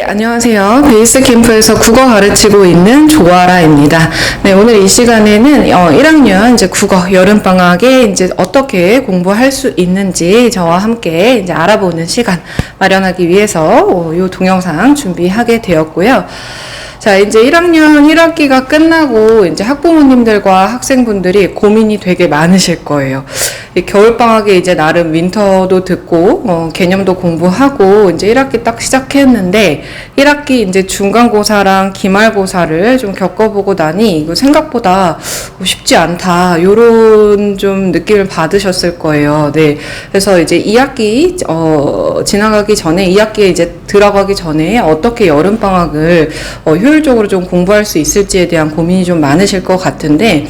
안녕하세요. 베이스 캠프에서 국어 가르치고 있는 조아라입니다. 네, 오늘 이 시간에는 1학년 이제 국어 여름방학에 이제 어떻게 공부할 수 있는지 저와 함께 이제 알아보는 시간 마련하기 위해서 이 동영상 준비하게 되었고요. 자, 이제 1학년 1학기가 끝나고 이제 학부모님들과 학생분들이 고민이 되게 많으실 거예요. 겨울방학에 이제 나름 윈터도 듣고, 개념도 공부하고, 이제 1학기 딱 시작했는데, 1학기 이제 중간고사랑 기말고사를 좀 겪어보고 나니, 이거 생각보다 쉽지 않다. 요런 좀 느낌을 받으셨을 거예요. 네. 그래서 이제 2학기, 지나가기 전에, 2학기에 이제 들어가기 전에 어떻게 여름방학을 효율적으로 좀 공부할 수 있을지에 대한 고민이 좀 많으실 것 같은데,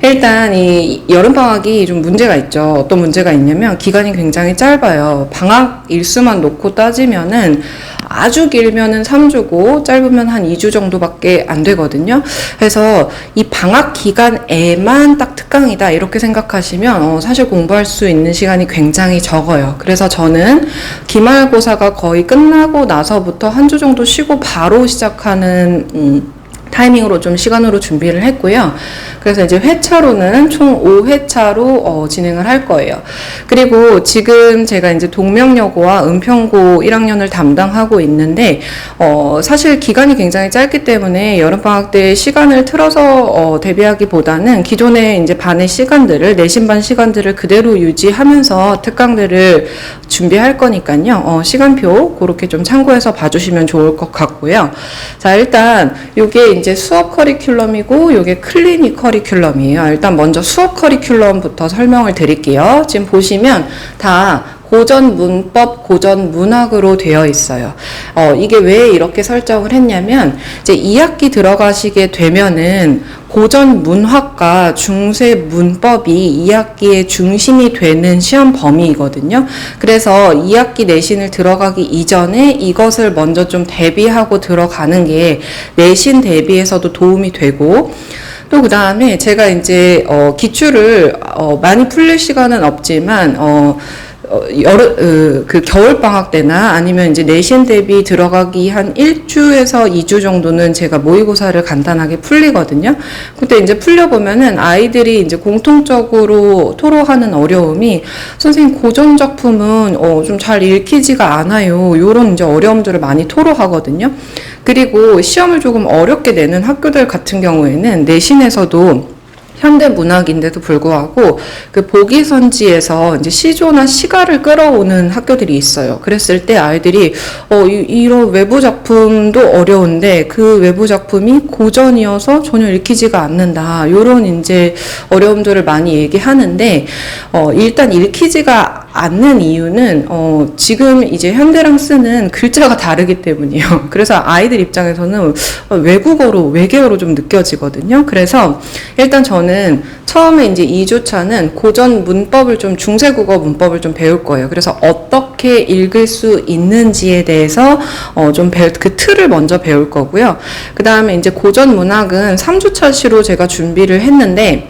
일단 이 여름방학이 좀 문제가 있죠. 어떤 문제가 있냐면 기간이 굉장히 짧아요. 방학 일수만 놓고 따지면은 아주 길면은 3주고 짧으면 한 2주 정도밖에 안 되거든요. 그래서 이 방학 기간에만 딱 특강이다 이렇게 생각하시면 사실 공부할 수 있는 시간이 굉장히 적어요. 그래서 저는 기말고사가 거의 끝나고 나서부터 한 주 정도 쉬고 바로 시작하는 타이밍으로 좀 시간으로 준비를 했고요. 그래서 이제 회차로는 총 5회차로 진행을 할 거예요. 그리고 지금 제가 이제 동명여고와 은평고 1학년을 담당하고 있는데 사실 기간이 굉장히 짧기 때문에 여름방학 때 시간을 틀어서 대비하기보다는 기존에 이제 반의 시간들을 내신반 시간들을 그대로 유지하면서 특강들을 준비할 거니까요. 시간표 그렇게 좀 참고해서 봐주시면 좋을 것 같고요. 자, 일단 요게 이제 수업 커리큘럼이고 요게 클리닉 커리큘럼이에요. 일단 먼저 수업 커리큘럼부터 설명을 드릴게요. 지금 보시면 다 고전 문법, 고전 문학으로 되어 있어요. 이게 왜 이렇게 설정을 했냐면 이제 2학기 들어가시게 되면은 고전 문학과 중세 문법이 2학기의 중심이 되는 시험 범위이거든요. 그래서 2학기 내신을 들어가기 이전에 이것을 먼저 좀 대비하고 들어가는 게 내신 대비에서도 도움이 되고, 또 그 다음에 제가 이제 기출을 많이 풀릴 시간은 없지만 그 겨울방학 때나 아니면 이제 내신 대비 들어가기 한 1주에서 2주 정도는 제가 모의고사를 간단하게 풀리거든요. 그때 이제 풀려보면은 아이들이 이제 공통적으로 토로하는 어려움이 선생님 고전 작품은 좀 잘 읽히지가 않아요. 요런 이제 어려움들을 많이 토로하거든요. 그리고 시험을 조금 어렵게 내는 학교들 같은 경우에는 내신에서도 현대문학인데도 불구하고 그 보기선지에서 이제 시조나 시가를 끌어오는 학교들이 있어요. 그랬을 때 아이들이 이런 외부 작품도 어려운데 그 외부 작품이 고전이어서 전혀 읽히지가 않는다. 요런 이제 어려움들을 많이 얘기하는데 일단 읽히지가 않는 이유는 지금 이제 현대랑 쓰는 글자가 다르기 때문이에요. 그래서 아이들 입장에서는 외계어로 좀 느껴지거든요. 그래서 일단 저는 처음에 이제 2주차는 고전 문법을 좀 중세국어 문법을 좀 배울 거예요. 그래서 어떻게 읽을 수 있는지에 대해서 좀 그 틀을 먼저 배울 거고요. 그 다음에 이제 고전 문학은 3주차시로 제가 준비를 했는데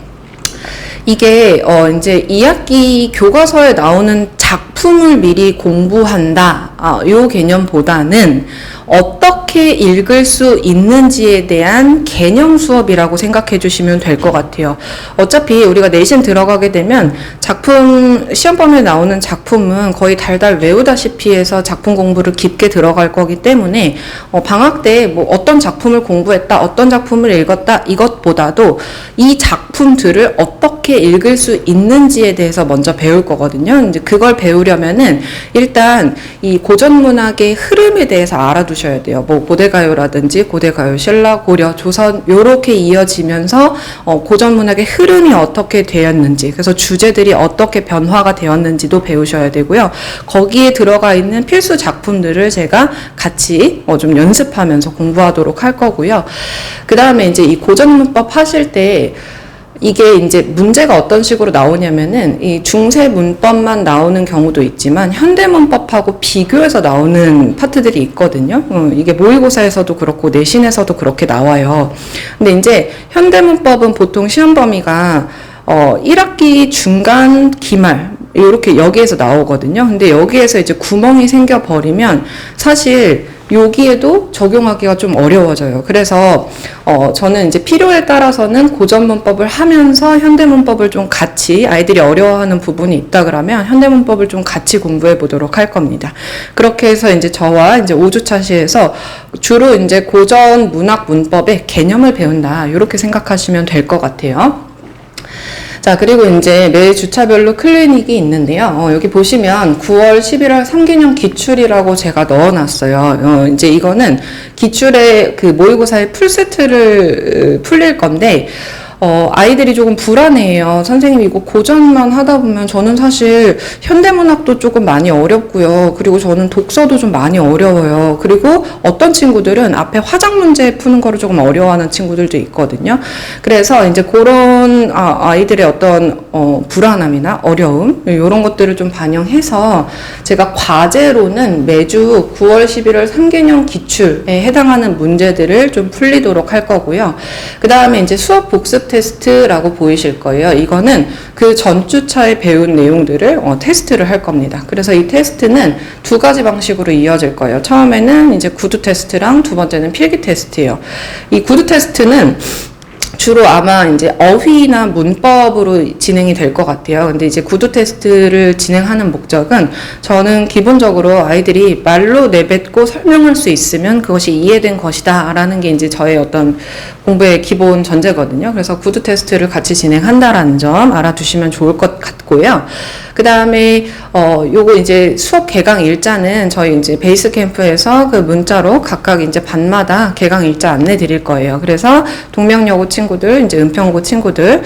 이게 이제 2학기 교과서에 나오는 작품을 미리 공부한다. 요 개념보다는 어떻게 읽을 수 있는지에 대한 개념 수업이라고 생각해 주시면 될 것 같아요. 어차피 우리가 내신 들어가게 되면 작품, 시험 범위에 나오는 작품은 거의 달달 외우다시피 해서 작품 공부를 깊게 들어갈 거기 때문에 방학 때 뭐 어떤 작품을 공부했다, 어떤 작품을 읽었다, 이것보다도 이 작품들을 어떻게 읽을 수 있는지에 대해서 먼저 배울 거거든요. 이제 그걸 배우려면은 일단 이 고전문학의 흐름에 대해서 알아두셔야 돼요. 뭐 고대가요라든지 고대가요, 신라, 고려, 조선 요렇게 이어지면서 고전문학의 흐름이 어떻게 되었는지, 그래서 주제들이 어떻게 변화가 되었는지도 배우셔야 되고요. 거기에 들어가 있는 필수 작품들을 제가 같이 좀 연습하면서 공부하도록 할 거고요. 그 다음에 이제 이 고전문법 하실 때 이게 이제 문제가 어떤 식으로 나오냐면은 이 중세 문법만 나오는 경우도 있지만 현대 문법하고 비교해서 나오는 파트들이 있거든요. 이게 모의고사에서도 그렇고 내신에서도 그렇게 나와요. 근데 이제 현대 문법은 보통 시험 범위가 1학기 중간 기말 이렇게 여기에서 나오거든요. 근데 여기에서 이제 구멍이 생겨버리면 사실 여기에도 적용하기가 좀 어려워져요. 그래서 저는 이제 필요에 따라서는 고전 문법을 하면서 현대 문법을 좀 같이, 아이들이 어려워하는 부분이 있다 그러면 현대 문법을 좀 같이 공부해 보도록 할 겁니다. 그렇게 해서 이제 저와 이제 5주차 시에서 주로 이제 고전 문학 문법의 개념을 배운다, 이렇게 생각하시면 될 것 같아요. 자, 그리고 이제 매 주차별로 클리닉이 있는데요. 여기 보시면 9월, 11월 3개년 기출이라고 제가 넣어놨어요. 이제 이거는 기출의 그 모의고사의 풀세트를 풀릴 건데, 아이들이 조금 불안해해요. 선생님 이거 고전만 하다 보면 저는 사실 현대문학도 조금 많이 어렵고요. 그리고 저는 독서도 좀 많이 어려워요. 그리고 어떤 친구들은 앞에 화작 문제 푸는 거를 조금 어려워하는 친구들도 있거든요. 그래서 이제 그런 아이들의 어떤 불안함이나 어려움 이런 것들을 좀 반영해서 제가 과제로는 매주 9월, 11월 3개년 기출에 해당하는 문제들을 좀 풀리도록 할 거고요. 그 다음에 이제 수업 복습 테스트라고 보이실 거예요. 이거는 그 전주차에 배운 내용들을 테스트를 할 겁니다. 그래서 이 테스트는 두 가지 방식으로 이어질 거예요. 처음에는 이제 구두 테스트랑 두 번째는 필기 테스트예요. 이 구두 테스트는 주로 아마 이제 어휘나 문법으로 진행이 될 것 같아요. 근데 이제 구두 테스트를 진행하는 목적은 저는 기본적으로 아이들이 말로 내뱉고 설명할 수 있으면 그것이 이해된 것이다 라는 게 이제 저의 어떤 공부의 기본 전제거든요. 그래서 구두 테스트를 같이 진행한다라는 점 알아두시면 좋을 것 같고요. 그 다음에 요거 이제 수업 개강 일자는 저희 이제 베이스 캠프에서 그 문자로 각각 이제 반마다 개강 일자 안내 드릴 거예요. 그래서 동명여고 친구들, 이제 은평고 친구들,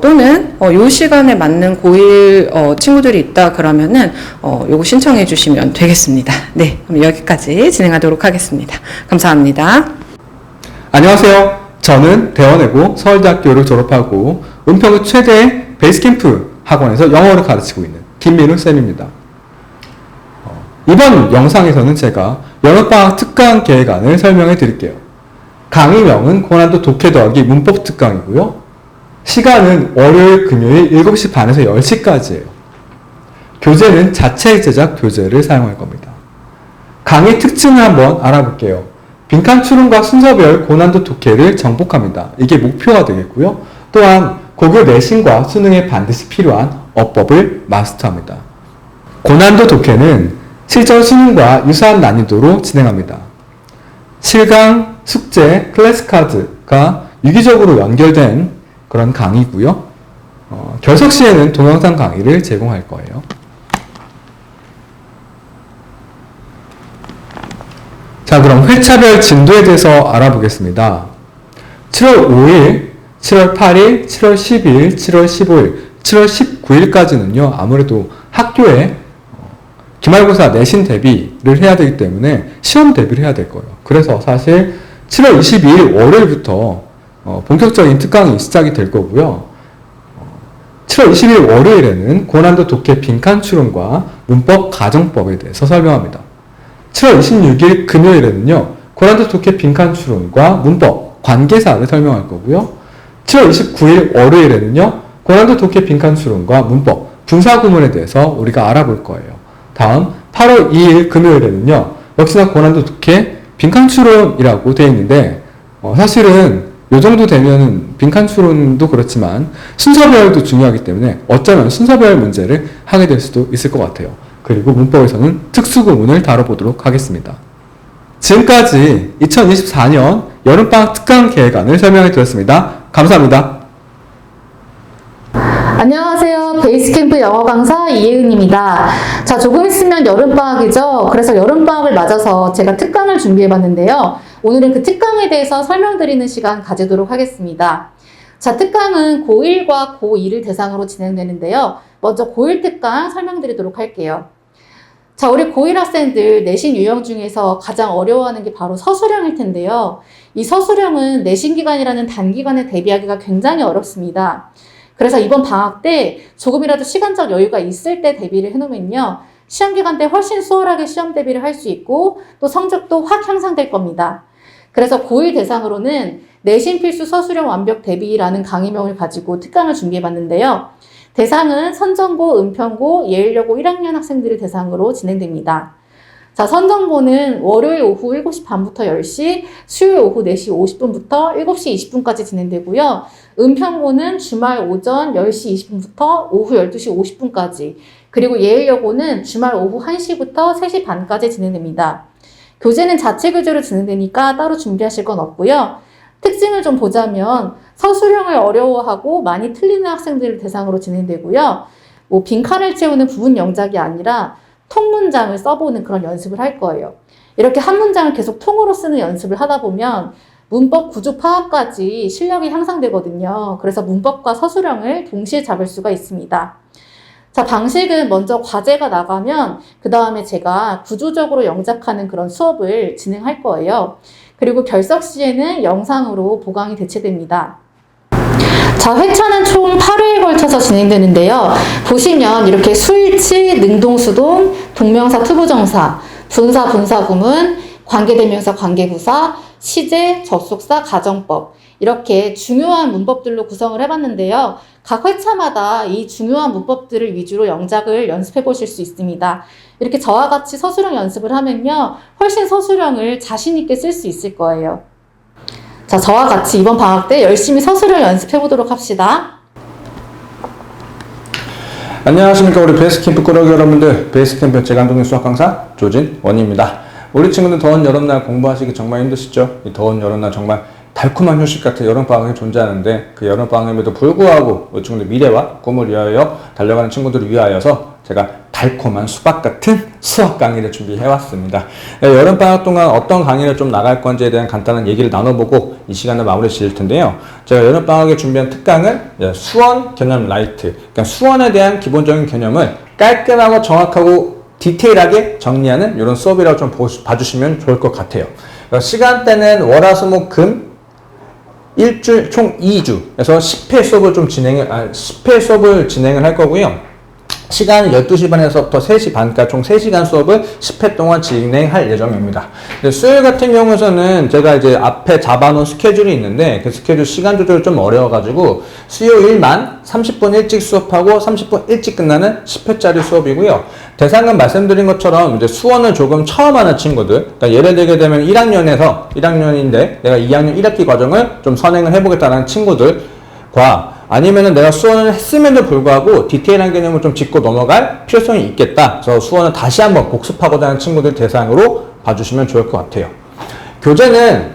또는 요 시간에 맞는 고1 친구들이 있다 그러면은 요거 신청해 주시면 되겠습니다. 네, 그럼 여기까지 진행하도록 하겠습니다. 감사합니다. 안녕하세요. 저는 대원외고 서울대학교를 졸업하고 은평구 최대 베이스캠프 학원에서 영어를 가르치고 있는 김민우 쌤입니다. 이번 영상에서는 제가 여름방학 특강 계획안을 설명해 드릴게요. 강의명은 고난도 독해 더하기 문법 특강이고요. 시간은 월요일, 금요일 7시 반에서 10시까지예요. 교재는 자체 제작 교재를 사용할 겁니다. 강의 특징을 한번 알아볼게요. 빈칸 추론과 순서별 고난도 독해를 정복합니다. 이게 목표가 되겠고요. 또한 고교 내신과 수능에 반드시 필요한 어법을 마스터합니다. 고난도 독해는 실전 수능과 유사한 난이도로 진행합니다. 실강, 숙제, 클래스카드가 유기적으로 연결된 그런 강의고요. 결석 시에는 동영상 강의를 제공할 거예요. 자, 그럼 회차별 진도에 대해서 알아보겠습니다. 7월 5일, 7월 8일, 7월 12일, 7월 15일, 7월 19일까지는요, 아무래도 학교에 기말고사 내신 대비를 해야 되기 때문에 시험 대비를 해야 될 거예요. 그래서 사실 7월 22일 월요일부터 본격적인 특강이 시작이 될 거고요. 7월 20일 월요일에는 고난도 독해 빈칸 추론과 문법 가정법에 대해서 설명합니다. 7월 26일 금요일에는요, 고난도 독해 빈칸 추론과 문법 관계사를 설명할 거고요. 7월 29일 월요일에는요, 고난도 독해 빈칸 추론과 문법 분사 구문에 대해서 우리가 알아볼 거예요. 다음 8월 2일 금요일에는요, 역시나 고난도 독해 빈칸 추론이라고 되어 있는데, 사실은 요 정도 되면은 빈칸 추론도 그렇지만 순서별도 중요하기 때문에 어쩌면 순서별 문제를 하게 될 수도 있을 것 같아요. 그리고 문법에서는 특수구문을 다뤄보도록 하겠습니다. 지금까지 2024년 여름방학 특강 계획안을 설명해 드렸습니다. 감사합니다. 안녕하세요. 베이스캠프 영어 강사 이혜은입니다. 자, 조금 있으면 여름방학이죠. 그래서 여름방학을 맞아서 제가 특강을 준비해봤는데요. 오늘은 그 특강에 대해서 설명드리는 시간 가지도록 하겠습니다. 자, 특강은 고1과 고2를 대상으로 진행되는데요. 먼저 고1 특강 설명드리도록 할게요. 자, 우리 고1 학생들 내신 유형 중에서 가장 어려워하는 게 바로 서술형일 텐데요. 이 서술형은 내신 기간이라는 단기간에 대비하기가 굉장히 어렵습니다. 그래서 이번 방학 때 조금이라도 시간적 여유가 있을 때 대비를 해놓으면요, 시험 기간 때 훨씬 수월하게 시험 대비를 할 수 있고 또 성적도 확 향상될 겁니다. 그래서 고1 대상으로는 내신 필수 서술형 완벽 대비라는 강의명을 가지고 특강을 준비해봤는데요. 대상은 선전고, 은평고, 예일여고 1학년 학생들을 대상으로 진행됩니다. 자, 선전고는 월요일 오후 7시 반부터 10시, 수요일 오후 4시 50분부터 7시 20분까지 진행되고요. 은평고는 주말 오전 10시 20분부터 오후 12시 50분까지, 그리고 예일여고는 주말 오후 1시부터 3시 반까지 진행됩니다. 교재는 자체 교재로 진행되니까 따로 준비하실 건 없고요. 특징을 좀 보자면 서술형을 어려워하고 많이 틀리는 학생들을 대상으로 진행되고요. 뭐 빈칸을 채우는 부분 영작이 아니라 통문장을 써보는 그런 연습을 할 거예요. 이렇게 한 문장을 계속 통으로 쓰는 연습을 하다 보면 문법 구조 파악까지 실력이 향상되거든요. 그래서 문법과 서술형을 동시에 잡을 수가 있습니다. 자, 방식은 먼저 과제가 나가면 그 다음에 제가 구조적으로 영작하는 그런 수업을 진행할 거예요. 그리고 결석 시에는 영상으로 보강이 대체됩니다. 자, 회차는 총 8회에 걸쳐서 진행되는데요. 보시면 이렇게 수일치, 능동수동, 동명사, 투부정사, 분사, 분사구문, 관계대명사, 관계부사, 시제, 접속사, 가정법 이렇게 중요한 문법들로 구성을 해봤는데요. 각 회차마다 이 중요한 문법들을 위주로 영작을 연습해 보실 수 있습니다. 이렇게 저와 같이 서술형 연습을 하면요. 훨씬 서술형을 자신 있게 쓸 수 있을 거예요. 자, 저와 같이 이번 방학 때 열심히 서술형 연습해 보도록 합시다. 안녕하십니까 우리 베이스캠프 꾸러기 여러분들, 베이스캠프 재간동의 수학 강사 조진원입니다. 우리 친구들 더운 여름날 공부하시기 정말 힘드시죠? 이 더운 여름날 정말 달콤한 휴식 같은 여름방학이 존재하는데 그 여름방학임에도 불구하고 우리 친구들 미래와 꿈을 위하여 달려가는 친구들을 위하여서 제가 달콤한 수박 같은 수학 강의를 준비해왔습니다. 여름방학 동안 어떤 강의를 좀 나갈 건지에 대한 간단한 얘기를 나눠보고 이 시간을 마무리 지을 텐데요. 제가 여름방학에 준비한 특강은 수원 개념 라이트, 그러니까 수원에 대한 기본적인 개념을 깔끔하고 정확하고 디테일하게 정리하는 이런 수업이라고 좀 봐주시면 좋을 것 같아요. 시간대는 월화수목금 일주일 총 2주에서 10회 수업을 10회 수업을 진행을 할 거고요. 시간은 12시 반에서부터 3시 반까지 총 3시간 수업을 10회 동안 진행할 예정입니다. 수요일 같은 경우에는 제가 이제 앞에 잡아놓은 스케줄이 있는데 그 스케줄 시간 조절이 좀 어려워가지고 수요일만 30분 일찍 수업하고 30분 일찍 끝나는 10회짜리 수업이고요. 대상은 말씀드린 것처럼 이제 수원을 조금 처음 하는 친구들, 그러니까 예를 들게 되면 1학년인데 내가 2학년 1학기 과정을 좀 선행을 해보겠다는 친구들과 아니면은 내가 수원을 했음에도 불구하고 디테일한 개념을 좀 짚고 넘어갈 필요성이 있겠다. 그래서 수원을 다시 한번 복습하고자 하는 친구들 대상으로 봐주시면 좋을 것 같아요. 교재는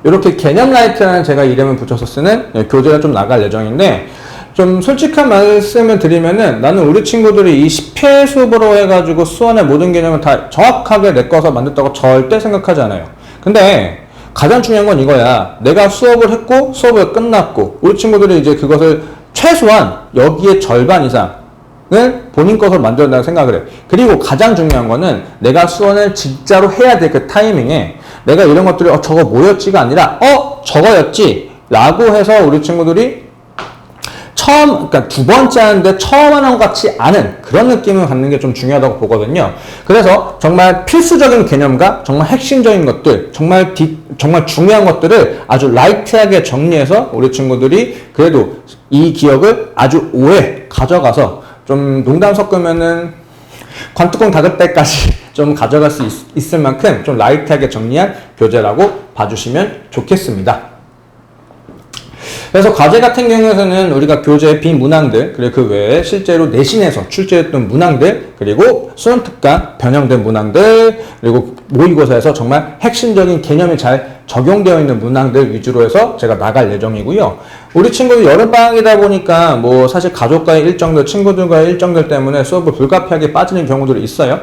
이렇게 개념 라이트라는 제가 이름을 붙여서 쓰는 교재가 좀 나갈 예정인데 좀 솔직한 말씀을 드리면은 나는 우리 친구들이 이 10회 수업으로 해가지고 수원의 모든 개념을 다 정확하게 내꺼서 만들었다고 절대 생각하지 않아요. 근데 가장 중요한 건 이거야. 내가 수업을 했고 수업을 끝났고 우리 친구들이 이제 그것을 최소한 여기에 절반 이상을 본인 것으로 만들어야 된다고 생각을 해. 그리고 가장 중요한 거는 내가 수원을 진짜로 해야 될 그 타이밍에 내가 이런 것들이 저거 뭐였지가 아니라 저거였지 라고 해서 우리 친구들이 그러니까 두 번째 하는데 처음 하는 것 같지 않은 그런 느낌을 갖는 게 좀 중요하다고 보거든요. 그래서 정말 필수적인 개념과 정말 핵심적인 것들, 정말 중요한 것들을 아주 라이트하게 정리해서 우리 친구들이 그래도 이 기억을 아주 오래 가져가서 좀 농담 섞으면은 관뚜껑 닫을 때까지 좀 가져갈 수 있을 만큼 좀 라이트하게 정리한 교재라고 봐주시면 좋겠습니다. 그래서 과제 같은 경우에는 우리가 교재의 비문항들, 그리고 그 외에 실제로 내신에서 출제했던 문항들, 그리고 수능특강 변형된 문항들, 그리고 모의고사에서 정말 핵심적인 개념이 잘 적용되어 있는 문항들 위주로 해서 제가 나갈 예정이고요. 우리 친구들 여름방학이다 보니까 뭐 사실 가족과의 일정들, 친구들과의 일정들 때문에 수업을 불가피하게 빠지는 경우들이 있어요.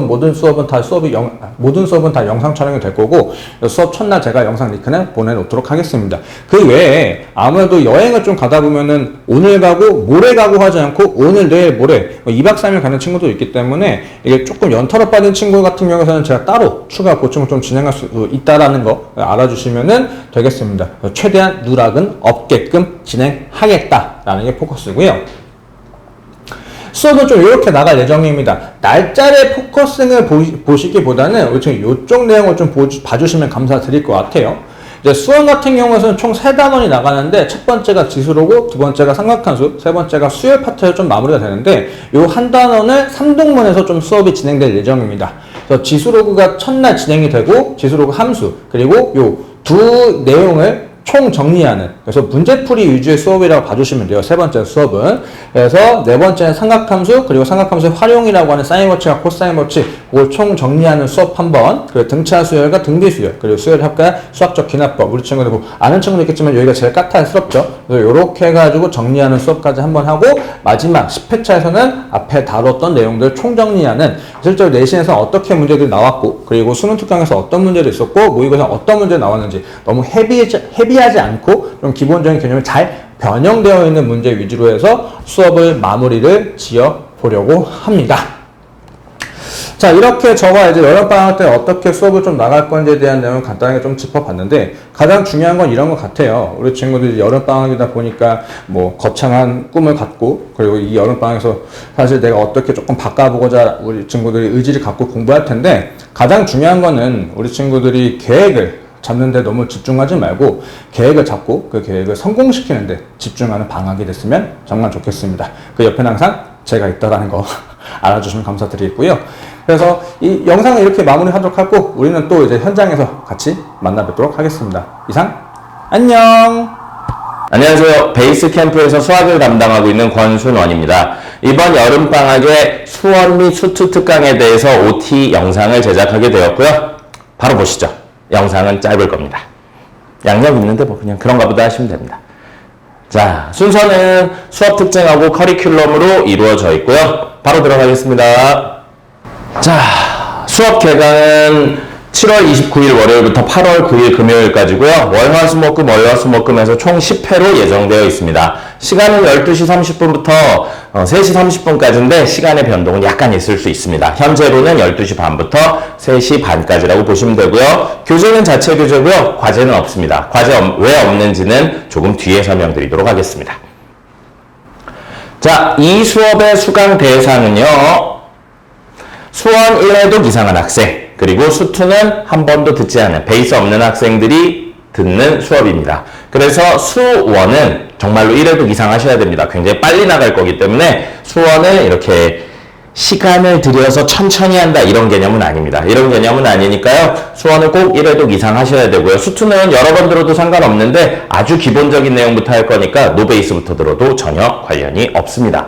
모든 수업은 다 영상 촬영이 될 거고 수업 첫날 제가 영상 링크는 보내놓도록 하겠습니다. 그 외에 아무래도 여행을 좀 가다 보면은 오늘 가고 모레 가고 하지 않고 오늘 내일 모레 2박 3일 가는 친구도 있기 때문에 이게 조금 연터로 빠진 친구 같은 경우에는 제가 따로 추가 보충을 좀 진행할 수 있다라는 거 알아주시면 되겠습니다. 최대한 누락은 없게끔 진행하겠다라는 게 포커스고요. 수업은 좀 이렇게 나갈 예정입니다. 날짜를 포커싱을 보시기보다는 이쪽 내용을 좀 봐주시면 감사드릴 것 같아요. 이제 수원 같은 경우에는 총 3단원이 나가는데 첫 번째가 지수로고 두 번째가 삼각함수, 세 번째가 수열 파트에 좀 마무리가 되는데 요 한 단원을 3동문에서 좀 수업이 진행될 예정입니다. 그래서 지수로그가 첫날 진행이 되고 지수로그 함수 그리고 요 두 내용을 총 정리하는, 그래서 문제풀이 위주의 수업이라고 봐주시면 돼요. 세 번째 수업은. 그래서 네 번째는 삼각함수, 그리고 삼각함수의 활용이라고 하는 사인 워치와 코사인 워치, 그걸 총 정리하는 수업 한 번, 그리고 등차 수열과 등비 수열, 그리고 수열 합과 수학적 기납법. 우리 친구들 뭐 아는 친구도 있겠지만 여기가 제일 까탈스럽죠. 그래서 요렇게 해가지고 정리하는 수업까지 한 번 하고, 마지막 10회차에서는 앞에 다뤘던 내용들 총 정리하는, 실제로 내신에서 어떻게 문제들이 나왔고, 그리고 수능 특강에서 어떤 문제도 있었고, 모의고사에서 어떤 문제 나왔는지 너무 헤비하지 않고 좀 기본적인 개념이 잘 변형되어 있는 문제 위주로 해서 수업을 마무리를 지어 보려고 합니다. 자, 이렇게 저와 이제 여름방학 때 어떻게 수업을 좀 나갈 건지에 대한 내용을 간단하게 좀 짚어봤는데, 가장 중요한 건 이런 것 같아요. 우리 친구들이 여름방학이다 보니까 뭐 거창한 꿈을 갖고, 그리고 이 여름방학에서 사실 내가 어떻게 조금 바꿔보고자 우리 친구들이 의지를 갖고 공부할 텐데, 가장 중요한 거는 우리 친구들이 계획을 잡는데 너무 집중하지 말고 계획을 잡고 그 계획을 성공시키는데 집중하는 방학이 됐으면 정말 좋겠습니다. 그 옆에는 항상 제가 있다라는 거 알아주시면 감사드리고요. 그래서 이 영상을 이렇게 마무리하도록 하고 우리는 또 이제 현장에서 같이 만나 뵙도록 하겠습니다. 이상, 안녕! 안녕하세요. 베이스 캠프에서 수학을 담당하고 있는 권순원입니다. 이번 여름방학에 수원 및 수투 특강에 대해서 OT 영상을 제작하게 되었고요. 바로 보시죠. 영상은 짧을 겁니다. 양념 있는데 뭐 그냥 그런가 보다 하시면 됩니다. 자, 순서는 수업 특징하고 커리큘럼으로 이루어져 있고요. 바로 들어가겠습니다. 자, 수업 개강은 7월 29일 월요일부터 8월 9일 금요일까지고요. 월화수목금 월화수목금에서 총 10회로 예정되어 있습니다. 시간은 12시 30분부터 3시 30분까지인데 시간의 변동은 약간 있을 수 있습니다. 현재로는 12시 반부터 3시 반까지라고 보시면 되고요. 교재는 자체 교재고요. 과제는 없습니다. 과제 왜 없는지는 조금 뒤에 설명드리도록 하겠습니다. 자, 이 수업의 수강 대상은요. 수원 1회독 이상한 학생, 그리고 수2는 한 번도 듣지 않은 베이스 없는 학생들이 듣는 수업입니다. 그래서 수1은 정말로 1회독 이상 하셔야 됩니다. 굉장히 빨리 나갈 거기 때문에 수원을 이렇게 시간을 들여서 천천히 한다 이런 개념은 아닙니다. 이런 개념은 아니니까요. 수원을 꼭 1회독 이상 하셔야 되고요. 수2는 여러 번 들어도 상관없는데 아주 기본적인 내용부터 할 거니까 노베이스부터 들어도 전혀 관련이 없습니다.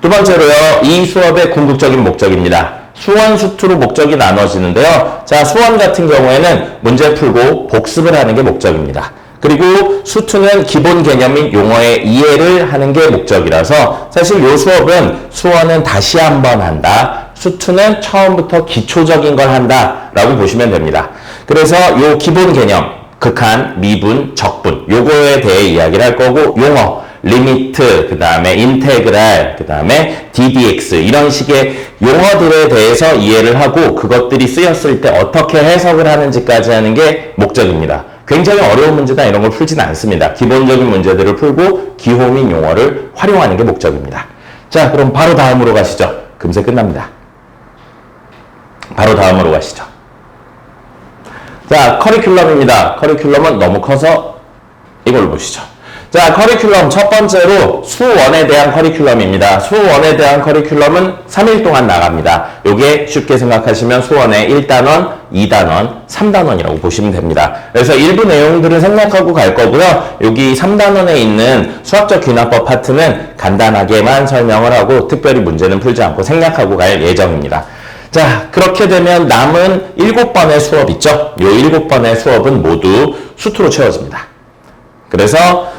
두 번째로요. 이 수업의 궁극적인 목적입니다. 수원, 수2로 목적이 나눠지는데요. 자, 수원 같은 경우에는 문제 풀고 복습을 하는 게 목적입니다. 그리고 수2는 기본 개념인 용어의 이해를 하는 게 목적이라서 사실 이 수업은 수원은 다시 한번 한다. 수2는 처음부터 기초적인 걸 한다 라고 보시면 됩니다. 그래서 요 기본 개념, 극한, 미분, 적분 요거에 대해 이야기를 할 거고 용어 리미트, 그 다음에 인테그랄, 그 다음에 ddx 이런 식의 용어들에 대해서 이해를 하고 그것들이 쓰였을 때 어떻게 해석을 하는지까지 하는 게 목적입니다. 굉장히 어려운 문제나 이런 걸 풀지는 않습니다. 기본적인 문제들을 풀고 기호민 용어를 활용하는 게 목적입니다. 자, 그럼 바로 다음으로 가시죠. 금세 끝납니다. 바로 다음으로 가시죠. 자, 커리큘럼입니다. 커리큘럼은 너무 커서 이걸 보시죠. 자, 커리큘럼 첫 번째로 수1에 대한 커리큘럼입니다. 수1에 대한 커리큘럼은 3일 동안 나갑니다. 요게 쉽게 생각하시면 수1의 1단원, 2단원, 3단원이라고 보시면 됩니다. 그래서 일부 내용들은 생략하고 갈 거고요. 여기 3단원에 있는 수학적 귀납법 파트는 간단하게만 설명을 하고 특별히 문제는 풀지 않고 생략하고 갈 예정입니다. 자, 그렇게 되면 남은 7번의 수업 있죠? 요 7번의 수업은 모두 수2로 채워집니다. 그래서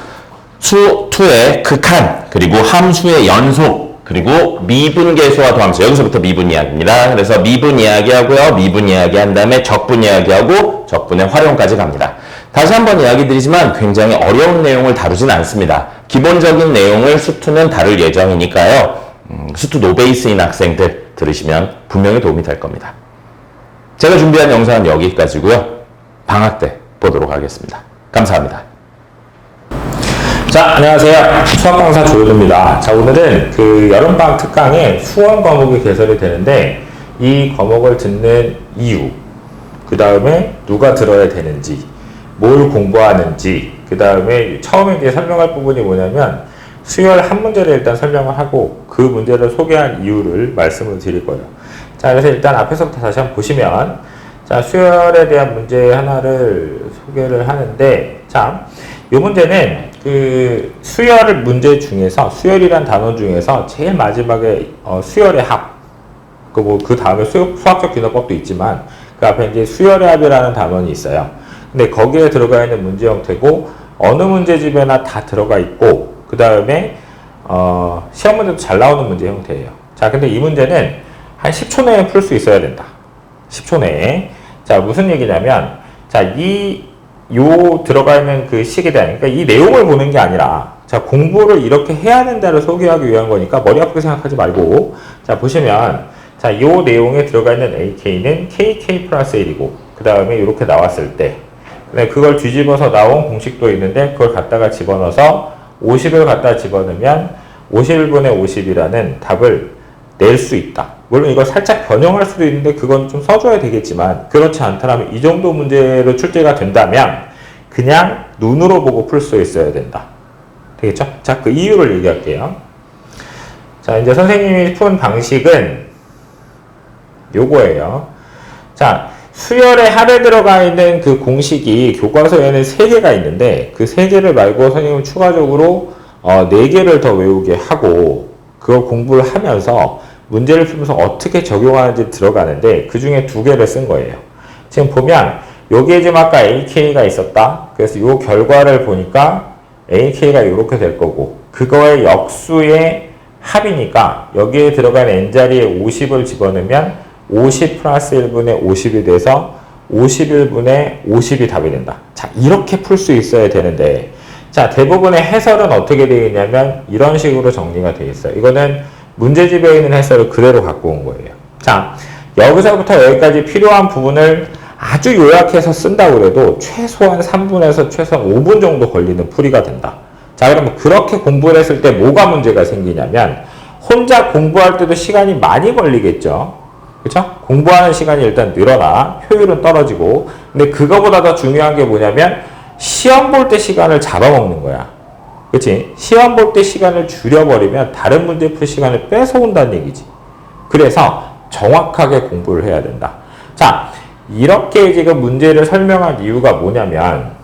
수2의 극한, 그리고 함수의 연속, 그리고 미분계수와 더함수. 여기서부터 미분 이야기입니다. 그래서 미분 이야기하고요. 미분 이야기한 다음에 적분 이야기하고 적분의 활용까지 갑니다. 다시 한번 이야기 드리지만 굉장히 어려운 내용을 다루진 않습니다. 기본적인 내용을 수2는 다룰 예정이니까요. 수2 노베이스인 학생들 들으시면 분명히 도움이 될 겁니다. 제가 준비한 영상은 여기까지고요. 방학 때 보도록 하겠습니다. 감사합니다. 자, 안녕하세요. 수학 강사 조효도입니다. 자, 오늘은 그 여름방학 특강에 수원 과목이 개설이 되는데 이 과목을 듣는 이유, 그 다음에 누가 들어야 되는지, 뭘 공부하는지, 그 다음에 처음에 이제 설명할 부분이 뭐냐면 수열 한 문제를 일단 설명을 하고 그 문제를 소개한 이유를 말씀을 드릴 거예요. 자, 그래서 일단 앞에서부터 다시 한번 보시면, 자, 수열에 대한 문제 하나를 소개를 하는데, 자, 이 문제는 그 수열 문제 중에서, 수열이란 단원 중에서 제일 마지막에 수열의 합, 그 다음에 수학적 균형법도 있지만 그 앞에 이제 수열의 합이라는 단원이 있어요. 근데 거기에 들어가 있는 문제 형태고 어느 문제집에나 다 들어가 있고, 그 다음에 시험 문제도 잘 나오는 문제 형태예요. 자, 근데 이 문제는 한 10초 내에 풀 수 있어야 된다. 10초 내에. 자, 무슨 얘기냐면, 자, 요 들어가 있는 그 시기에 대한, 그러니까 이 내용을 보는 게 아니라, 자, 공부를 이렇게 해야 된다를 소개하기 위한 거니까 머리 아프게 생각하지 말고, 자, 보시면, 자, 요 내용에 들어가 있는 AK는 KK 플러스 1이고, 그 다음에 이렇게 나왔을 때, 그걸 뒤집어서 나온 공식도 있는데, 그걸 갖다가 집어넣어서 50을 갖다 집어넣으면 51분의 50이라는 답을 낼 수 있다. 물론 이걸 살짝 변형할 수도 있는데 그건 좀 써줘야 되겠지만, 그렇지 않다면 이 정도 문제로 출제가 된다면 그냥 눈으로 보고 풀 수 있어야 된다. 되겠죠? 자, 그 이유를 얘기할게요. 자, 이제 선생님이 푼 방식은 요거예요. 자, 수열의 합에 들어가 있는 그 공식이 교과서에는 3개가 있는데 그 3개를 말고 선생님은 추가적으로 4개를 더 외우게 하고 그걸 공부를 하면서 문제를 풀면서 어떻게 적용하는지 들어가는데 그 중에 2개를 쓴 거예요. 지금 보면 여기에 지금 아까 AK가 있었다. 그래서 이 결과를 보니까 AK가 이렇게 될 거고 그거의 역수의 합이니까 여기에 들어간 n자리에 50을 집어넣으면 50 플러스 1분의 50이 돼서 51분의 50이 답이 된다. 자, 이렇게 풀 수 있어야 되는데, 자, 대부분의 해설은 어떻게 되어 있냐면 이런 식으로 정리가 되어 있어요. 이거는 문제집에 있는 해설을 그대로 갖고 온 거예요. 자, 여기서부터 여기까지 필요한 부분을 아주 요약해서 쓴다고 해도 최소한 3분에서 최소한 5분 정도 걸리는 풀이가 된다. 자, 그러면 그렇게 공부를 했을 때 뭐가 문제가 생기냐면 혼자 공부할 때도 시간이 많이 걸리겠죠. 그쵸? 공부하는 시간이 일단 늘어나 효율은 떨어지고, 근데 그거보다 더 중요한 게 뭐냐면 시험 볼 때 시간을 잡아먹는 거야. 그치? 시험 볼 때 시간을 줄여버리면 다른 문제 풀 시간을 뺏어온다는 얘기지. 그래서 정확하게 공부를 해야 된다. 자, 이렇게 지금 문제를 설명한 이유가 뭐냐면,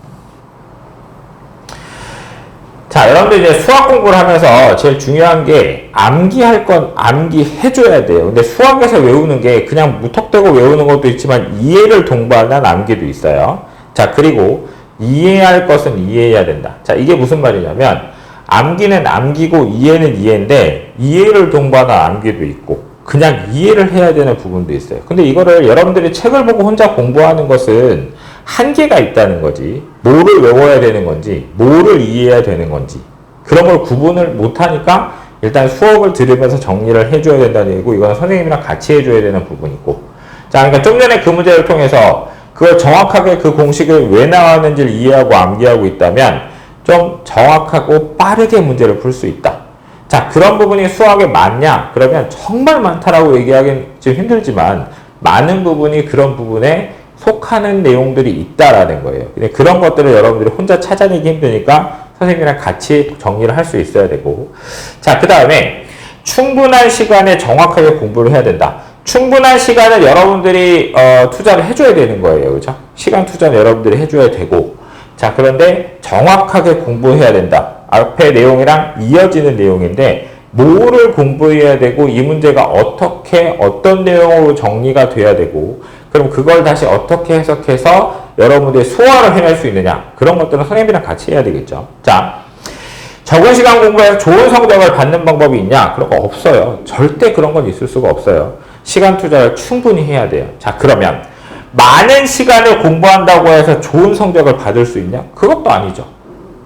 자, 여러분들 이제 수학 공부를 하면서 제일 중요한 게 암기할 건 암기해줘야 돼요. 근데 수학에서 외우는 게 그냥 무턱대고 외우는 것도 있지만 이해를 동반한 암기도 있어요. 자, 그리고 이해할 것은 이해해야 된다. 자, 이게 무슨 말이냐면 암기는 암기고 이해는 이해인데 이해를 동반한 암기도 있고 그냥 이해를 해야 되는 부분도 있어요. 근데 이거를 여러분들이 책을 보고 혼자 공부하는 것은 한계가 있다는 거지. 뭐를 외워야 되는 건지, 뭐를 이해해야 되는 건지 그런 걸 구분을 못하니까 일단 수업을 들으면서 정리를 해줘야 된다는 얘기고 이건 선생님이랑 같이 해줘야 되는 부분이고, 자, 그러니까 좀 전에 그 문제를 통해서 그걸 정확하게 그 공식을 왜 나왔는지를 이해하고 암기하고 있다면 좀 정확하고 빠르게 문제를 풀 수 있다. 자, 그런 부분이 수학에 많냐? 그러면 정말 많다라고 얘기하기는 좀 힘들지만 많은 부분이 그런 부분에 속하는 내용들이 있다라는 거예요. 근데 그런 것들을 여러분들이 혼자 찾아내기 힘드니까 선생님이랑 같이 정리를 할 수 있어야 되고, 자, 그 다음에 충분한 시간에 정확하게 공부를 해야 된다. 충분한 시간을 여러분들이 투자를 해줘야 되는 거예요. 그죠? 시간 투자는 여러분들이 해줘야 되고, 자, 그런데 정확하게 공부해야 된다. 앞에 내용이랑 이어지는 내용인데 뭐를 공부해야 되고 이 문제가 어떻게 어떤 내용으로 정리가 돼야 되고 그럼 그걸 다시 어떻게 해석해서 여러분들이 소화를 해낼 수 있느냐, 그런 것들은 선생님이랑 같이 해야 되겠죠. 자, 적은 시간 공부해서 좋은 성적을 받는 방법이 있냐? 그런 거 없어요. 절대 그런 건 있을 수가 없어요. 시간 투자를 충분히 해야 돼요. 자, 그러면 많은 시간을 공부한다고 해서 좋은 성적을 받을 수 있냐? 그것도 아니죠.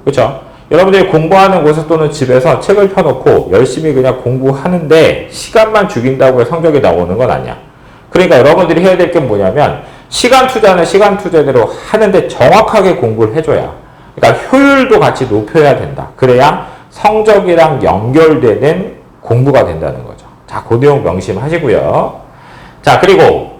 그렇죠? 여러분들이 공부하는 곳에서 또는 집에서 책을 펴놓고 열심히 그냥 공부하는데 시간만 죽인다고 해서 성적이 나오는 건 아니야. 그러니까 여러분들이 해야 될 게 뭐냐면 시간 투자는 시간 투자대로 하는데 정확하게 공부를 해줘야, 그러니까 효율도 같이 높여야 된다. 그래야 성적이랑 연결되는 공부가 된다는 거죠. 자, 그 내용 명심하시고요. 자, 그리고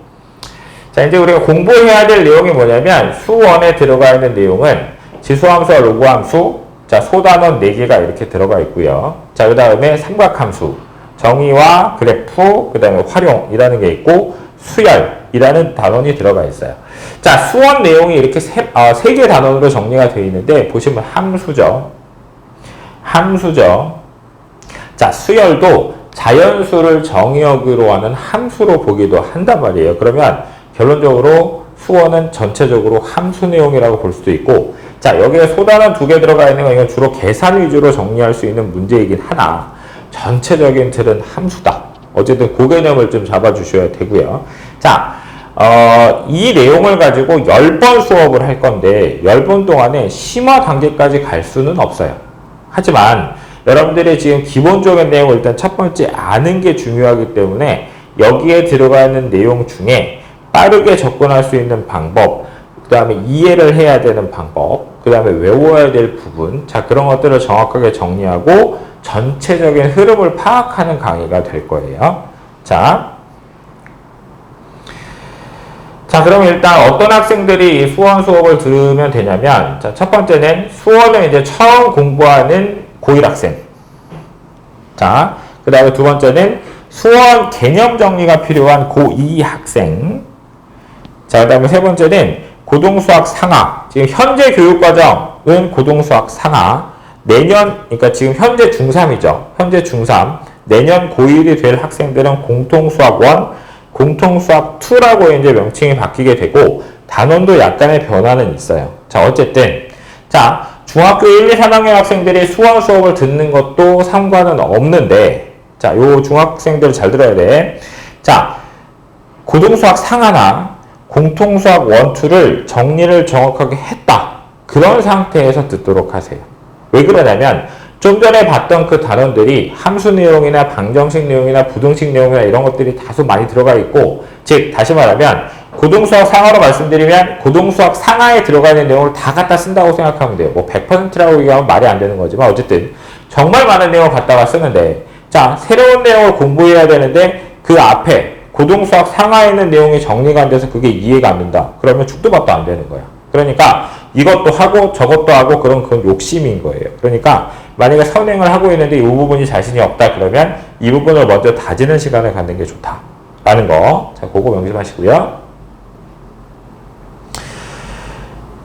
자, 이제 우리가 공부해야 될 내용이 뭐냐면 수원에 들어가 있는 내용은 지수함수와 로그함수, 자, 소단원 4개가 이렇게 들어가 있고요. 자, 그 다음에 삼각함수, 정의와 그래프, 그 다음에 활용이라는 게 있고 수열이라는 단원이 들어가 있어요. 자, 수원 내용이 이렇게 세 개 단원으로 정리가 되어 있는데 보시면 함수죠. 함수죠. 자, 수열도 자연수를 정의역으로 하는 함수로 보기도 한단 말이에요. 그러면 결론적으로 수원은 전체적으로 함수 내용이라고 볼 수도 있고, 자, 여기에 소단원 2개 들어가 있는 건 이건 주로 계산 위주로 정리할 수 있는 문제이긴 하나 전체적인 틀은 함수다. 어쨌든 그 개념을 좀 잡아주셔야 되고요. 자, 이 내용을 가지고 10번 수업을 할 건데 10번 동안에 심화 단계까지 갈 수는 없어요. 하지만 여러분들이 지금 기본적인 내용을 일단 첫 번째 아는 게 중요하기 때문에 여기에 들어가 있는 내용 중에 빠르게 접근할 수 있는 방법, 그 다음에 이해를 해야 되는 방법, 그 다음에 외워야 될 부분, 자, 그런 것들을 정확하게 정리하고 전체적인 흐름을 파악하는 강의가 될 거예요. 자, 그럼 일단 어떤 학생들이 수원 수업을 들으면 되냐면, 자, 첫 번째는 수원을 이제 처음 공부하는 고1 학생. 자, 그 다음에 두 번째는 수원 개념 정리가 필요한 고2 학생. 자, 그 다음에 세 번째는 고등수학 상하. 지금 현재 교육과정은 고등수학 상하. 내년, 그러니까 지금 현재 중3이죠. 현재 중3. 내년 고1이 될 학생들은 공통수학 1, 공통수학 2라고 이제 명칭이 바뀌게 되고, 단원도 약간의 변화는 있어요. 자, 어쨌든. 자, 중학교 1, 2, 3학년 학생들이 수원 수업을 듣는 것도 상관은 없는데, 자, 요 중학생들 잘 들어야 돼. 자, 고등수학 상하나 공통수학 1, 2를 정리를 정확하게 했다. 그런 상태에서 듣도록 하세요. 왜 그러냐면 좀 전에 봤던 그 단원들이 함수 내용이나 방정식 내용이나 부등식 내용이나 이런 것들이 다소 많이 들어가 있고, 즉 다시 말하면 고등수학 상하로 말씀드리면 고등수학 상하에 들어가 있는 내용을 다 갖다 쓴다고 생각하면 돼요. 뭐 100%라고 얘기하면 말이 안 되는 거지만 어쨌든 정말 많은 내용을 갖다가 쓰는데, 자, 새로운 내용을 공부해야 되는데 그 앞에 고등수학 상하에 있는 내용이 정리가 안 돼서 그게 이해가 안 된다. 그러면 죽도 밥도 안 되는 거야. 그러니까 이것도 하고 저것도 하고 그런 그건 욕심인 거예요. 그러니까 만약에 선행을 하고 있는데 이 부분이 자신이 없다 그러면 이 부분을 먼저 다지는 시간을 갖는 게 좋다라는 거. 자, 그거 명심하시고요.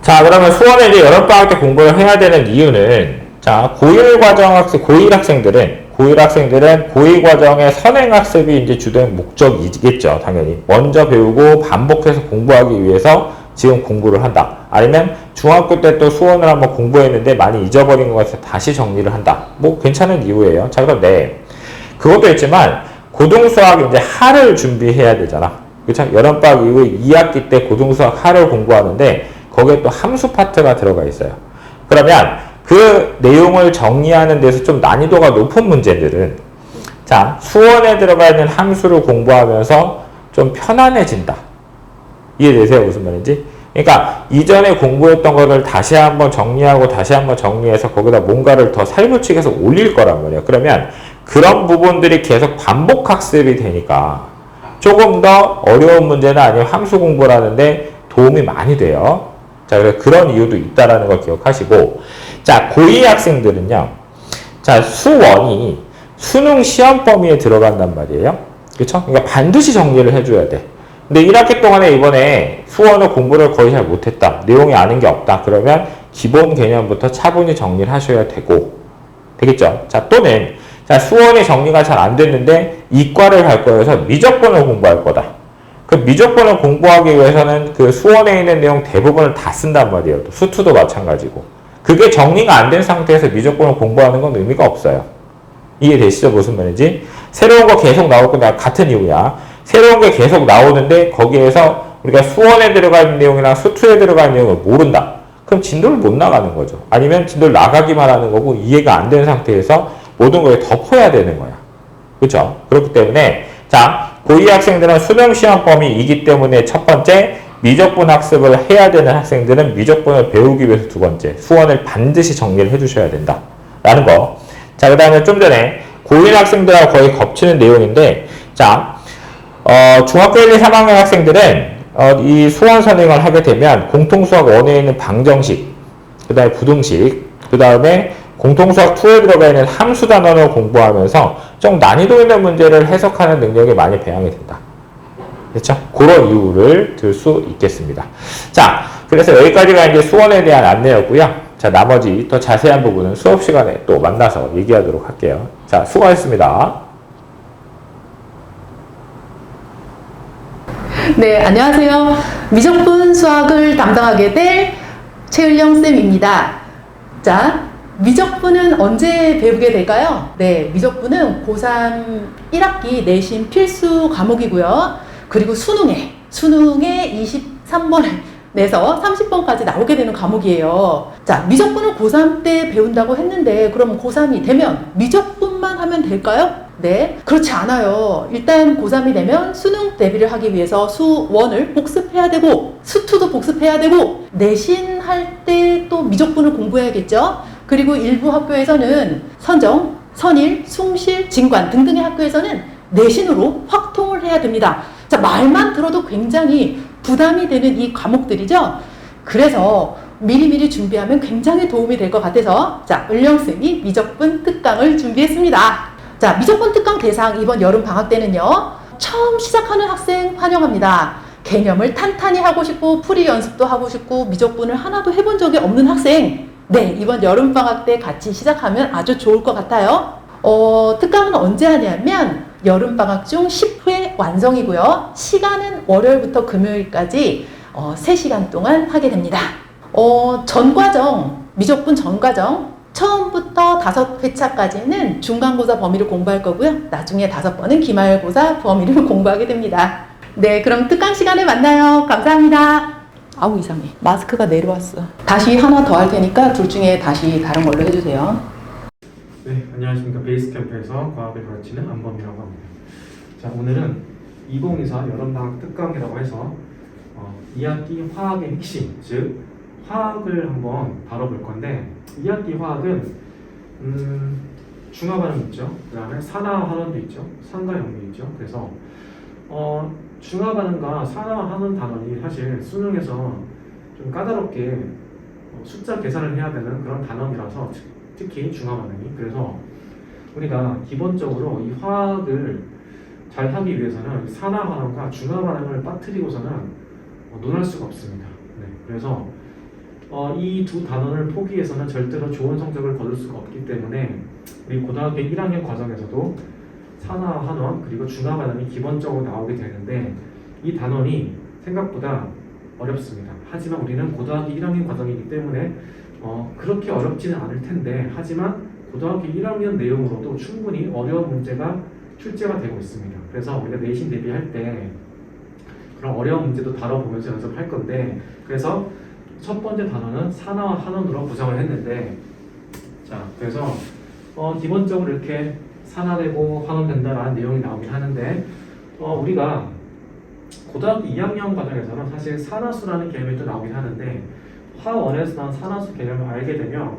자, 그러면 수원에 이제 여름방학 때 공부를 해야 되는 이유는, 자, 고1 과정 학생, 고1 학생들은 고2 과정의 선행학습이 이제 주된 목적이겠죠. 당연히. 먼저 배우고 반복해서 공부하기 위해서 지금 공부를 한다. 아니면 중학교 때 또 수원을 한번 공부했는데 많이 잊어버린 것 같아서 다시 정리를 한다. 뭐 괜찮은 이유예요. 자, 그런데 그것도 있지만 고등수학 이제 하를 준비해야 되잖아. 그렇죠? 여름방학 이후에 2학기 때 고등수학 하를 공부하는데 거기에 또 함수 파트가 들어가 있어요. 그러면 그 내용을 정리하는 데서 좀 난이도가 높은 문제들은, 자, 수원에 들어가 있는 함수를 공부하면서 좀 편안해진다. 이해되세요? 무슨 말인지? 그러니까 이전에 공부했던 거를 다시 한번 정리하고 다시 한번 정리해서 거기다 뭔가를 더 살붙이게 해서 올릴 거란 말이에요. 그러면 그런 부분들이 계속 반복 학습이 되니까 조금 더 어려운 문제나 아니면 함수 공부를 하는데 도움이 많이 돼요. 자, 그래서 그런 이유도 있다라는 걸 기억하시고, 자, 고2 학생들은요, 자, 수원이 수능 시험 범위에 들어간단 말이에요. 그쵸? 그러니까 반드시 정리를 해줘야 돼. 근데 1학기 동안에 이번에 수원을 공부를 거의 잘 못했다. 내용이 아는 게 없다. 그러면 기본 개념부터 차분히 정리를 하셔야 되겠죠? 자, 또는, 자, 수원이 정리가 잘 안 됐는데 이과를 갈 거여서 미적분을 공부할 거다. 그 미적분을 공부하기 위해서는 그 수원에 있는 내용 대부분을 다 쓴단 말이에요. 수투도 마찬가지고. 그게 정리가 안 된 상태에서 미적분을 공부하는 건 의미가 없어요. 이해되시죠? 무슨 말인지? 새로운 거 계속 나올 거나 같은 이유야. 새로운 게 계속 나오는데 거기에서 우리가 수원에 들어가 있는 내용이랑 수투에 들어가 있는 내용을 모른다. 그럼 진도를 못 나가는 거죠. 아니면 진도를 나가기만 하는 거고 이해가 안 된 상태에서 모든 걸 덮어야 되는 거야. 그렇죠? 그렇기 때문에 자, 고2 학생들은 수능 시험 범위이기 때문에 첫 번째, 미적분 학습을 해야 되는 학생들은 미적분을 배우기 위해서 두 번째, 수원을 반드시 정리를 해주셔야 된다. 라는 거. 자, 그 다음에 좀 전에 고1 학생들하고 거의 겹치는 내용인데, 자, 중학교 1, 2, 3학년 학생들은 이 수원 선행을 하게 되면 공통수학 1에 있는 방정식, 그 다음에 부등식, 그 다음에 공통수학 2에 들어가 있는 함수 단원을 공부하면서 좀 난이도 있는 문제를 해석하는 능력이 많이 배양이 된다. 그렇죠? 그런 이유를 들 수 있겠습니다. 자, 그래서 여기까지가 이제 수원에 대한 안내였고요. 자, 나머지 더 자세한 부분은 수업 시간에 또 만나서 얘기하도록 할게요. 자, 수고하셨습니다. 네, 안녕하세요. 미적분 수학을 담당하게 될 최을령 쌤입니다. 자, 미적분은 언제 배우게 될까요? 네, 미적분은 고3 1학기 내신 필수 과목이고요. 그리고 수능에 23번을 내서 30번까지 나오게 되는 과목이에요. 자, 미적분을 고3 때 배운다고 했는데 그럼 고3이 되면 미적분만 하면 될까요? 네, 그렇지 않아요. 일단 고3이 되면 수능 대비를 하기 위해서 수1을 복습해야 되고 수2도 복습해야 되고 내신 할 때 또 미적분을 공부해야겠죠. 그리고 일부 학교에서는 선정, 선일, 숭실, 진관 등등의 학교에서는 내신으로 확통을 해야 됩니다. 자, 말만 들어도 굉장히 부담이 되는 이 과목들이죠. 그래서 미리미리 준비하면 굉장히 도움이 될 것 같아서 자, 을령쌤이 미적분 특강을 준비했습니다. 자, 미적분 특강 대상 이번 여름 방학 때는요, 처음 시작하는 학생 환영합니다. 개념을 탄탄히 하고 싶고 풀이 연습도 하고 싶고 미적분을 하나도 해본 적이 없는 학생, 네, 이번 여름 방학 때 같이 시작하면 아주 좋을 것 같아요. 특강은 언제 하냐면 여름 방학 중 10회 완성이고요. 시간은 월요일부터 금요일까지 3시간 동안 하게 됩니다. 전과정, 미적분 전과정 처음부터 5회차까지는 중간고사 범위를 공부할 거고요. 나중에 5번은 기말고사 범위를 공부하게 됩니다. 네, 그럼 특강 시간에 만나요. 감사합니다. 아우, 이상해. 마스크가 내려왔어. 다시 하나 더 할 테니까 둘 중에 다시 다른 걸로 해주세요. 네, 안녕하십니까. 베이스캠프에서 과학을 가르치는 안범이라고 합니다. 자, 오늘은 2024 여름방학 특강이라고 해서 2학기 화학의 핵심, 즉 화학을 한번 다뤄볼 건데 2학기 화학은 중화반응 있죠. 그 다음에 산화환원도 있죠. 산과 염류 있죠. 그래서 중화반응과 산화하는 단원이 사실 수능에서 좀 까다롭게 숫자 계산을 해야 되는 그런 단원이라서 특히 중화반응이. 그래서 우리가 기본적으로 이 화학을 잘 하기 위해서는 산화반응과 중화반응을 빠뜨리고서는 논할 수가 없습니다. 네, 그래서 이 두 단원을 포기해서는 절대로 좋은 성적을 거둘 수가 없기 때문에 우리 고등학교 1학년 과정에서도 산화환원 그리고 중화반응이 기본적으로 나오게 되는데 이 단원이 생각보다 어렵습니다. 하지만 우리는 고등학교 1학년 과정이기 때문에 그렇게 어렵지는 않을 텐데 하지만 고등학교 1학년 내용으로도 충분히 어려운 문제가 출제가 되고 있습니다. 그래서 우리가 내신 대비할 때 그런 어려운 문제도 다뤄보면서 연습을 할 건데 그래서 첫 번째 단원은 산화와 환원으로 구성을 했는데 자, 그래서 기본적으로 이렇게 산화되고 환원된다라는 내용이 나오긴 하는데 우리가 고등학교 2학년 과정에서는 사실 산화수라는 개념이 또 나오긴 하는데 화1에서 나온 산화수 개념을 알게 되면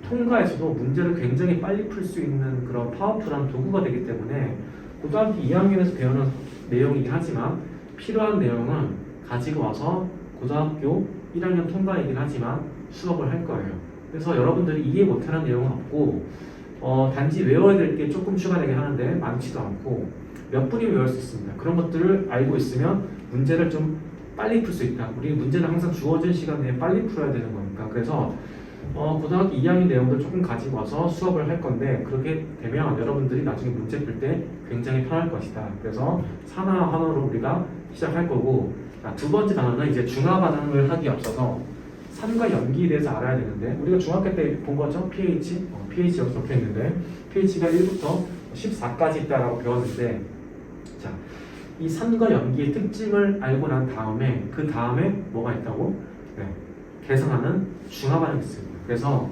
통과에서도 문제를 굉장히 빨리 풀 수 있는 그런 파워풀한 도구가 되기 때문에 고등학교 2학년에서 배우는 내용이긴 하지만 필요한 내용은 가지고 와서 고등학교 1학년 통과이긴 하지만 수업을 할 거예요. 그래서 여러분들이 이해 못하는 내용은 없고 단지 외워야 될 게 조금 추가되긴 하는데 많지도 않고 몇 분이면 외울 수 있습니다. 그런 것들을 알고 있으면 문제를 좀 빨리 풀 수 있다. 우리 문제는 항상 주어진 시간 내에 빨리 풀어야 되는 거니까. 그래서 고등학교 2학년 내용들 조금 가지고 와서 수업을 할 건데 그렇게 되면 여러분들이 나중에 문제 풀 때 굉장히 편할 것이다. 그래서 산화환원으로 우리가 시작할 거고 두 번째 단어는 이제 중화반응을 하기 앞서서 산과 염기에 대해서 알아야 되는데 우리가 중학교 때 본 거죠? pH? pH 여기 적혀 있는데 pH가 1부터 14까지 있다라고 배웠는데 자, 이 산과 염기의 특징을 알고 난 다음에 그 다음에 뭐가 있다고? 네, 계산하는 중화반응이 있습니다. 그래서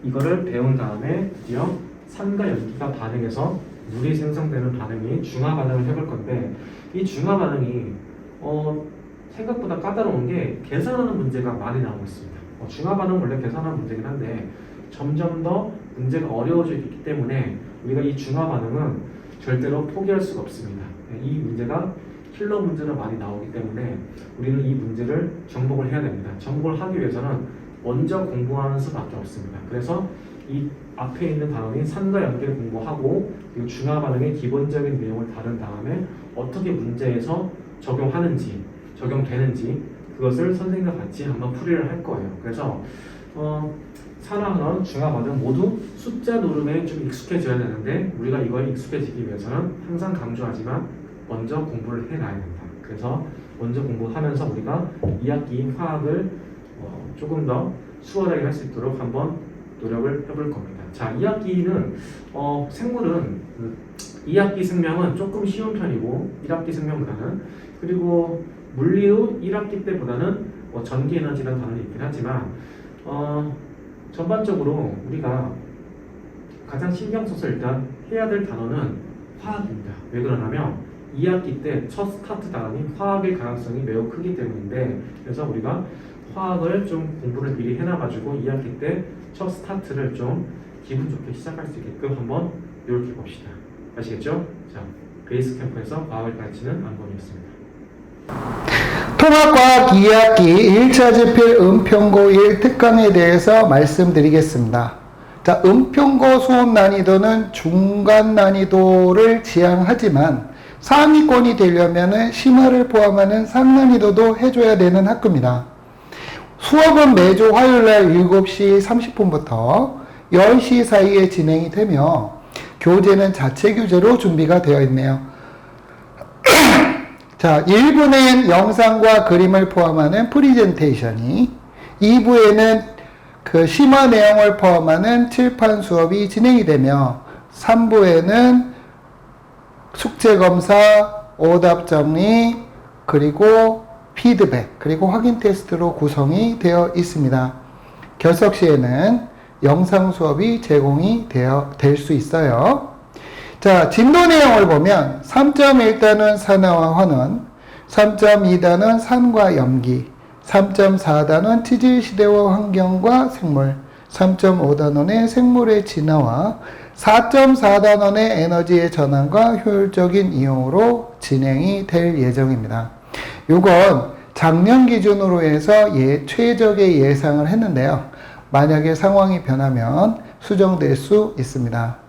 이거를 배운 다음에 드디어 산과 염기가 반응해서 물이 생성되는 반응이 중화반응을 해볼 건데 이 중화반응이 생각보다 까다로운 게 계산하는 문제가 많이 나오고 있습니다. 중화반응 원래 계산하는 문제긴 한데 점점 더 문제가 어려워지고 있기 때문에 우리가 이 중화반응은 절대로 포기할 수가 없습니다. 이 문제가 킬러 문제는 많이 나오기 때문에 우리는 이 문제를 정복을 해야 됩니다. 정복을 하기 위해서는 먼저 공부하는 수밖에 없습니다. 그래서 이 앞에 있는 단원인 산과 연계를 공부하고 그리고 중화 반응의 기본적인 내용을 다룬 다음에 어떻게 문제에서 적용하는지 적용되는지 그것을 선생님과 같이 한번 풀이를 할 거예요. 그래서 산화헌원, 중화 반응 모두 숫자 노름에 좀 익숙해져야 되는데 우리가 이걸 익숙해지기 위해서는 항상 강조하지만 먼저 공부를 해놔야 된다. 그래서 먼저 공부하면서 우리가 2학기 화학을 조금 더 수월하게 할 수 있도록 한번 노력을 해볼 겁니다. 자, 2학기는 생물은 2학기 생명은 조금 쉬운 편이고 1학기 생명보다는 그리고 물리도 1학기 때보다는 전기 에너지라는 단어는 있긴 하지만 전반적으로 우리가 가장 신경 써서 일단 해야 될 단어는 화학입니다. 왜 그러냐면 2학기 때 첫 스타트 단원인 화학의 가능성이 매우 크기 때문인데 그래서 우리가 화학을 좀 공부를 미리 해놔가지고 2학기 때 첫 스타트를 좀 기분 좋게 시작할 수 있게끔 한번 노력해 봅시다. 아시겠죠? 자, 베이스 캠프에서 과학을 가르치는 안범이었습니다. 통합과학 2학기 1차 집필 은평고 1 특강에 대해서 말씀드리겠습니다. 자, 은평고 수업 난이도는 중간 난이도를 지향하지만 상위권이 되려면 심화를 포함하는 상난이도도 해줘야 되는 학교입니다. 수업은 매주 화요일날 7시 30분부터 10시 사이에 진행이 되며 교재는 자체 교재로 준비가 되어 있네요. 자, 1부는 영상과 그림을 포함하는 프리젠테이션이 2부에는 그 심화 내용을 포함하는 칠판 수업이 진행이 되며 3부에는 숙제 검사, 오답 정리, 그리고 피드백, 그리고 확인 테스트로 구성이 되어 있습니다. 결석 시에는 영상 수업이 제공이 될 수 있어요. 자, 진도 내용을 보면 3.1단은 산화와 환원, 3.2단은 산과 염기, 3.4단은 치질 시대와 환경과 생물, 3.5단원의 생물의 진화와 4.4단원의 에너지의 전환과 효율적인 이용으로 진행이 될 예정입니다. 이건 작년 기준으로 해서 최적의 예상을 했는데요. 만약에 상황이 변하면 수정될 수 있습니다.